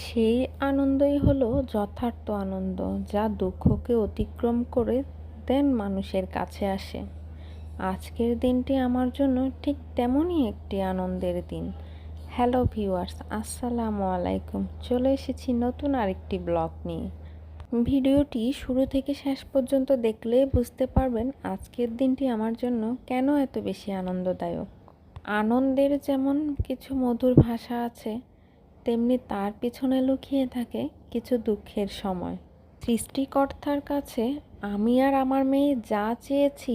সেই আনন্দই হলো যথার্থ আনন্দ, যা দুঃখকে অতিক্রম করে দেন মানুষের কাছে আসে। আজকের দিনটি আমার জন্য ঠিক তেমনই একটি আনন্দের দিন। হ্যালো ভিউয়ার্স, আসসালামু আলাইকুম। চলে এসেছি নতুন আরেকটি ব্লগ নিয়ে। ভিডিওটি শুরু থেকে শেষ পর্যন্ত দেখলেই বুঝতে পারবেন আজকের দিনটি আমার জন্য কেন এত বেশি আনন্দদায়ক। আনন্দের যেমন কিছু মধুর ভাষা আছে, তেমনি তার পিছনে লুকিয়ে থাকে কিছু দুঃখের সময়। সৃষ্টিকর্তার কাছে আমি আর আমার মেয়ে যা চেয়েছি,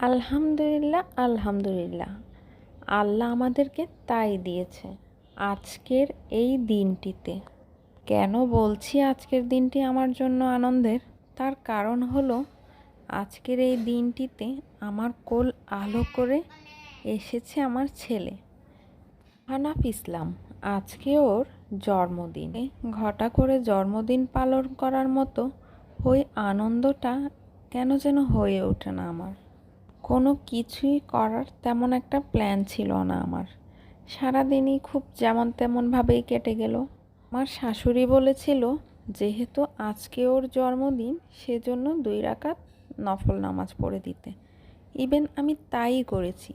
আলহামদুলিল্লাহ আলহামদুলিল্লাহ, আল্লাহ আমাদেরকে তাই দিয়েছে আজকের এই দিনটিতে। কেন বলছি আজকের দিনটি আমার জন্য আনন্দের? তার কারণ হলো আজকের এই দিনটিতে আমার কোল আলো করে এসেছে আমার ছেলে হানাফ ইসলাম। আজকে ওর জন্মদিন। ঘটা করে জন্মদিন পালন করার মতো ওই আনন্দটা কেন যেন হয়ে ওঠে না আমার। কোনো কিছুই করার তেমন একটা প্ল্যান ছিল না আমার। সারাদিনই খুব যেমন তেমনভাবেই কেটে গেল। আমার শাশুড়ি বলেছিল যেহেতু আজকে ওর জন্মদিন, সেজন্য 2 রাকাত নফল নামাজ পড়ে দিতে। ইভেন আমি তাই করেছি।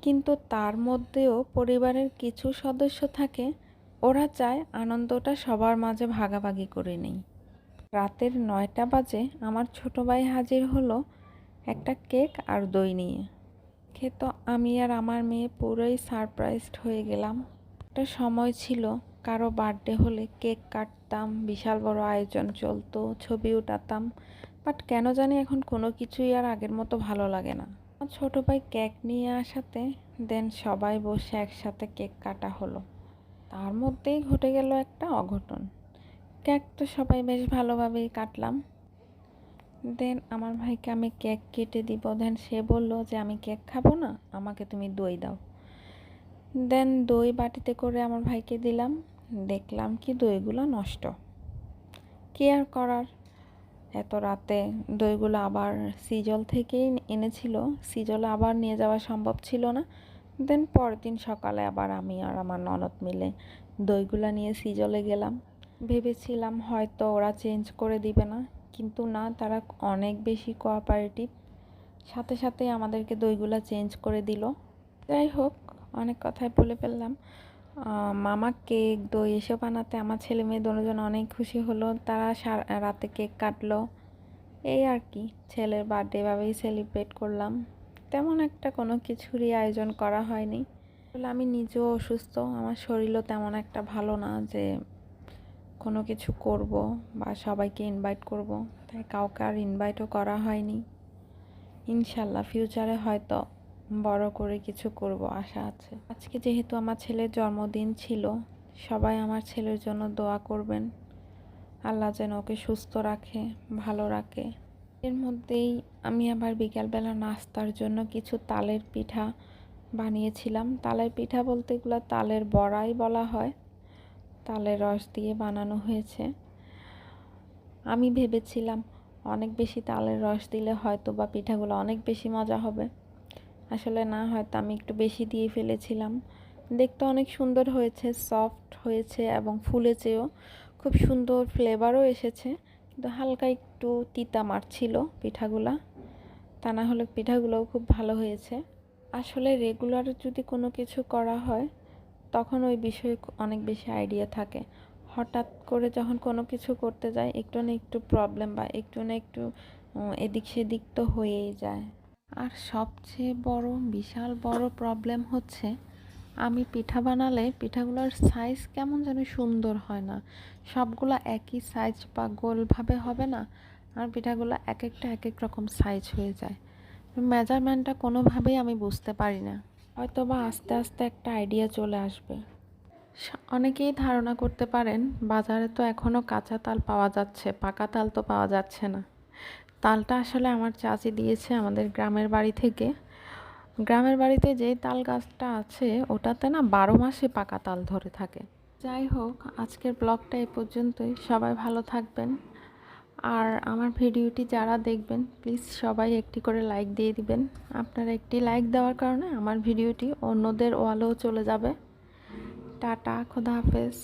কিন্তু তার মধ্যেও পরিবারের কিছু সদস্য থাকে, ওরা চায় আনন্দটা সবার মাঝে ভাগাভাগি করে নেই। রাতের 9টা বাজে আমার ছোট ভাই হাজির হলো একটা কেক আর দই নিয়ে। খেতো আমি আর আমার মেয়ে পুরোই সারপ্রাইজড হয়ে গেলাম। একটা সময় ছিল কারো বার্থডে হলে কেক কাটতাম, বিশাল বড় আয়োজন চলতো, ছবি উঠাতাম। বাট কেন জানি এখন কোনো কিছুই আর আগের মতো ভালো লাগে না। আমার ছোট ভাই কেক নিয়ে আসাতে দেন সবাই বসে একসাথে কেক কাটা হলো। তার মধ্যেই ঘটে গেল একটা অঘটন। কেক তো সবাই বেশ ভালোভাবেই কাটলাম। দেন আমার ভাইকে আমি কেক কেটে দিব, দেন সে বলল যে আমি কেক খাবো না, আমাকে তুমি দই দাও। দেন দই বাটিতে করে আমার ভাইকে দিলাম। দেখলাম কি দইগুলো নষ্ট। কি আর করার, এত রাতে দইগুলো আবার সিজল থেকেই এনেছিল, সিজলে আবার নিয়ে যাওয়া সম্ভব ছিল না। দেন পরের দিন সকালে আবার আমি আর আমার ননদ মিলে দইগুলো নিয়ে সিজলে গেলাম। ভেবেছিলাম হয়তো ওরা চেঞ্জ করে দিবে না, কিন্তু না, তারা অনেক বেশি কোঅপারেটিভ। সাথে সাথে আমাদেরকে দইগুলো চেঞ্জ করে দিল। যাই হোক, অনেক কথাই বলে ফেললাম। মামা কেক দই এসব বানাতে আমার ছেলে মেয়ে দুজন অনেক খুশি হলো। তারা রাতে কেক কাটলো। এই আর কি, ছেলের বার্থডে এভাবেই সেলিব্রেট করলাম। তেমন একটা কোনো কিছুরই আয়োজন করা হয়নি। আসলে আমি নিজেও অসুস্থ, আমার শরীরও তেমন একটা ভালো না যে কোনো কিছু করব বা সবাইকে ইনভাইট করব, তাই কাউকে আর ইনভাইটও করা হয়নি। ইনশাল্লাহ ফিউচারে হয়তো বড় করে কিছু করব, আশা আছে। আজকে যেহেতু আমার ছেলের জন্মদিন ছিল, সবাই আমার ছেলের জন্য দোয়া করবেন, আল্লাহ যেন ওকে সুস্থ রাখে, ভালো রাখে। এর মধ্যেই আমি আবার বিকালবেলা নাস্তার জন্য কিছু তালের পিঠা বানিয়েছিলাম। তালের পিঠা বলতে এগুলো তালের বড়াই বলা হয়। তালের রস দিয়ে বানানো হয়েছে। আমি ভেবেছিলাম অনেক বেশি তালের রস দিলে হয়তো বা পিঠাগুলো অনেক বেশি মজা হবে। আসলে না, হয়তো আমি একটু বেশি দিয়ে ফেলেছিলাম। দেখতে অনেক সুন্দর হয়েছে, সফট হয়েছে এবং ফুলেছেও, খুব সুন্দর ফ্লেভারও এসেছে। কিন্তু হালকা একটু তিতা মারছিল পিঠাগুলা, তা না হলে পিঠাগুলোও খুব ভালো হয়েছে। আসলে রেগুলার যদি কোনো কিছু করা হয় তখন ওই বিষয়ে অনেক বেশি আইডিয়া থাকে। হঠাৎ করে যখন কোনো কিছু করতে যাই, একটু না একটু প্রবলেম বা একটু না একটু এদিক সেদিক তো হয়েই যায়। আর সবচেয়ে বড় বিশাল বড় প্রবলেম হচ্ছে, আমি পিঠা বানালে পিঠাগুলোর সাইজ কেমন যেন সুন্দর হয় না। সবগুলো একই সাইজ বা গোলভাবে হবে না, আর পিঠাগুলো এক একটা এক এক রকম সাইজ হয়ে যায়। মেজারমেন্টটা কোনোভাবেই আমি বুঝতে পারি না। হয়তো বা আস্তে আস্তে একটা আইডিয়া চলে আসবে। অনেকেই ধারণা করতে পারেন বাজারে তো এখনও কাঁচা তাল পাওয়া যাচ্ছে, পাকা তাল তো পাওয়া যাচ্ছে না। তালটা আসলে আমার চাচি দিয়েছে আমাদের গ্রামের বাড়ি থেকে। গ্রামের বাড়িতে যে তাল গাছটা আছে ওটাতে না 12 মাসে পাকা তাল ধরে থাকে। যাই হোক, আজকের ব্লগটা এই পর্যন্তই। সবাই ভালো থাকবেন। আর আমার ভিডিওটি যারা দেখবেন প্লিজ সবাই একটি করে লাইক দিয়ে দিবেন। আপনারা একটি লাইক দেওয়ার কারণে আমার ভিডিওটি অন্যদের ওয়ালেও চলে যাবে। টাটা, খোদা হাফেজ।